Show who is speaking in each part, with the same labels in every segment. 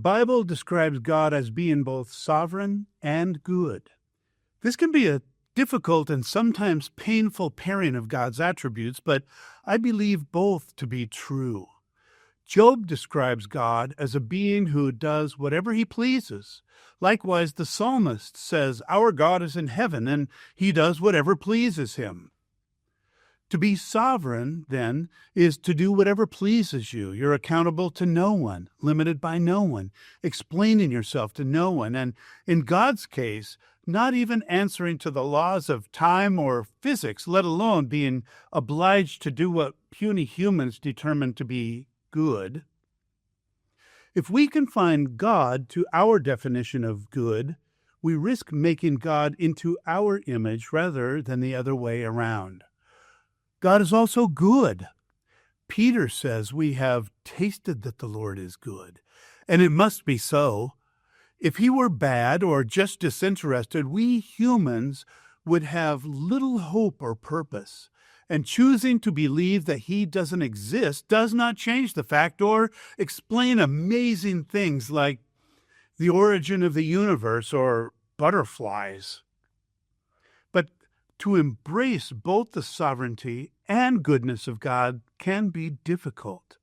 Speaker 1: Bible describes God as being both sovereign and good. This can be a difficult and sometimes painful pairing of God's attributes, but I believe both to be true. Job describes God as a being who does whatever he pleases. Likewise, the psalmist says, "Our God is in heaven, and he does whatever pleases him." To be sovereign, then, is to do whatever pleases you. You're accountable to no one, limited by no one, explaining yourself to no one, and in God's case, not even answering to the laws of time or physics, let alone being obliged to do what puny humans determine to be good. If we confine God to our definition of good, we risk making God into our image rather than the other way around. God is also good. Peter says we have tasted that the Lord is good, and it must be so. If he were bad or just disinterested, we humans would have little hope or purpose. And choosing to believe that he doesn't exist does not change the fact or explain amazing things like the origin of the universe or butterflies. But to embrace both the sovereignty and goodness of God can be difficult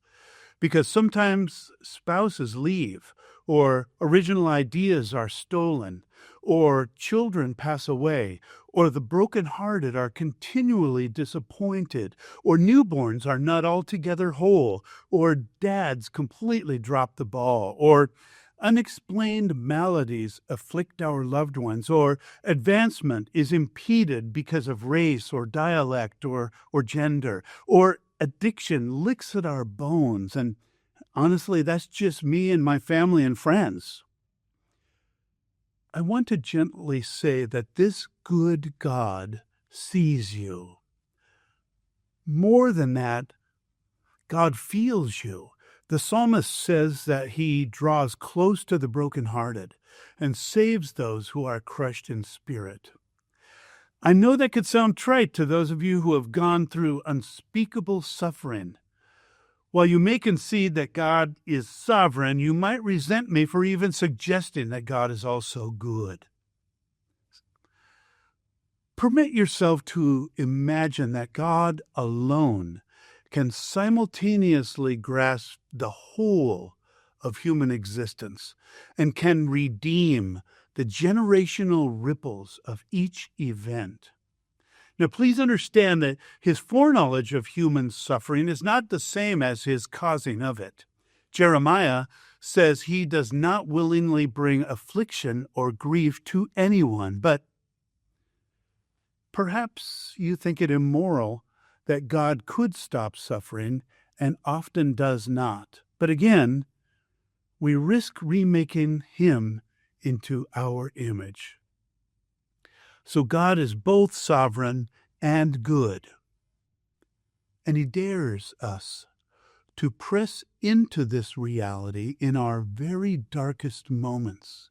Speaker 1: because sometimes spouses leave, or original ideas are stolen, or children pass away, or the brokenhearted are continually disappointed, or newborns are not altogether whole, or dads completely drop the ball, or unexplained maladies afflict our loved ones, or advancement is impeded because of race or dialect or gender, or addiction licks at our bones. And honestly, that's just me and my family and friends. I want to gently say that this good God sees you. More than that, God feels you. The psalmist says that he draws close to the brokenhearted and saves those who are crushed in spirit. I know that could sound trite to those of you who have gone through unspeakable suffering. While you may concede that God is sovereign, you might resent me for even suggesting that God is also good. Permit yourself to imagine that God alone can simultaneously grasp the whole of human existence and can redeem the generational ripples of each event. Now, please understand that his foreknowledge of human suffering is not the same as his causing of it. Jeremiah says he does not willingly bring affliction or grief to anyone, but perhaps you think it immoral that God could stop suffering and often does not. But again, we risk remaking him into our image. So God is both sovereign and good. And he dares us to press into this reality in our very darkest moments,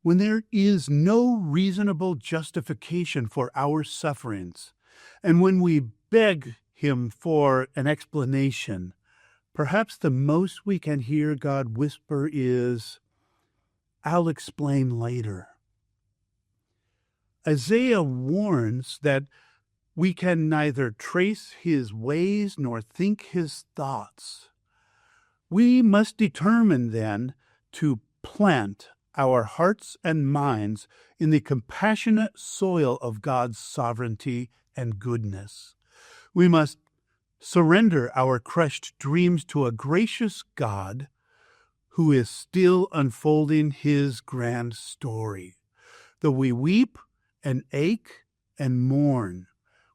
Speaker 1: when there is no reasonable justification for our sufferings, and when we beg him for an explanation. Perhaps the most we can hear God whisper is, "I'll explain later." Isaiah warns that we can neither trace his ways nor think his thoughts. We must determine then to plant our hearts and minds in the compassionate soil of God's sovereignty and goodness. We must surrender our crushed dreams to a gracious God who is still unfolding his grand story. Though we weep and ache and mourn,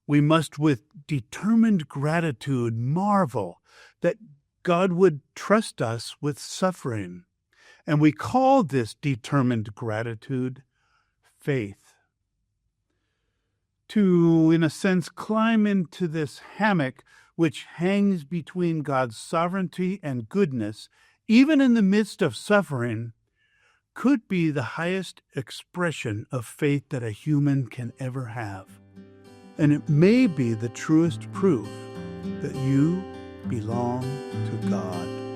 Speaker 1: we must with determined gratitude marvel that God would trust us with suffering. And we call this determined gratitude faith. To, in a sense, climb into this hammock which hangs between God's sovereignty and goodness, even in the midst of suffering, could be the highest expression of faith that a human can ever have. And it may be the truest proof that you belong to God.